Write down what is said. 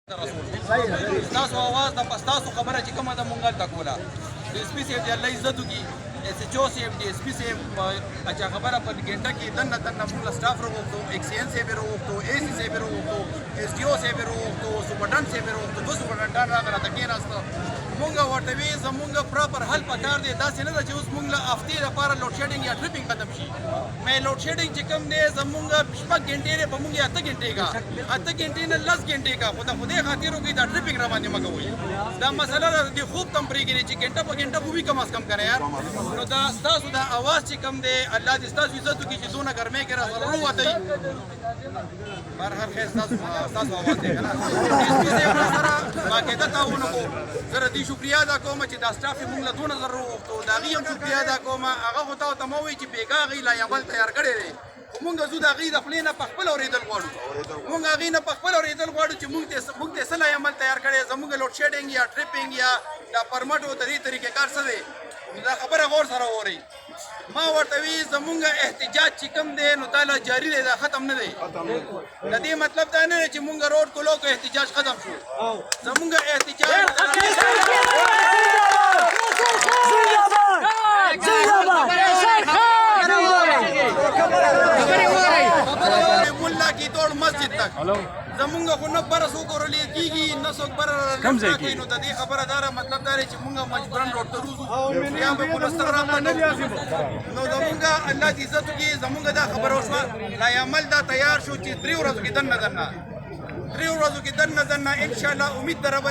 تاسو आवाज د پستاسو خبره چې کومه د مونږ د کوله د اس پی سی دی الله عزت کی اس ایچ او سی دی اس پی سی اچھا خبره په ګنټه کې دنه مونږ سټاف وروغتو ایکسین سی وروغتو ای سی سی وروغتو اس ډی او سی وروغتو سپرډن سی وروغتو دوه سپرډن راغله تکي راستو مونږ ورته وی زمونږ پراپر حل پکار دی دا څنګه چې اوس مونږ له هفته لپاره لوډ شیډینګ یا ټریپینګ ختم شي مې لوډ شیډینګ چې کوم دی زمونږ شپږ غنټې په مونږ 8 غنټې کا 8 غنټې نه 10 غنټې کا خو د خدای خاطر کې دا ټریپینګ را باندې مګوي دا مسله د خوب تم پریږي چې غنټه په غنټه وی کم از کم کنه یار نو دا تاسو دا आवाज چې کم دی الله دې تاسو عزت وکړي چې دونه ګرمه کې را سره وته بهر هر خیر تاسو आवाज دی کنه سره باقاعده تاونه کو زه دې شکریا ادا کوم چې دا سټاف موږ له 2000 وروغتو دا غیم شکریا ادا کوم هغه وته ته مو وی چې بیګا غی لا عمل تیار کړی دی مونږ زو دا غي د خپلینه په خپل اوریدل غواړو مونږ غي نه په خپل اوریدل غواړو چې مونږ ته سلا عمل تیار کړي زموږ لوډ شیډینګ یا ټریپینګ یا دا پرمټ او طریقې کار څه دی دا خبره غور سره ووري ما ورته وی زموږ احتجاج چې کوم دی نو تعالی جاری دی دا ختم نه دی د دې مطلب دا نه چې مونږ روډ کولو کو احتجاج ختم شو زموږ احتجاج کی توڑ مسجد تک زمونږ خو نه بر سو کورلې کیږي نه سو بر کوي نو د دې خبره دار مطلب دا چې مونږ مجبورن روټ ته روزو یا به پولیسره راځي نو زمونږ الله دې عزت کی زمونږ دا خبره وشو لا عمل دا تیار شو چې 3 ورځې کې دنه 3 ورځې کې دنه ان شاء الله امید دربه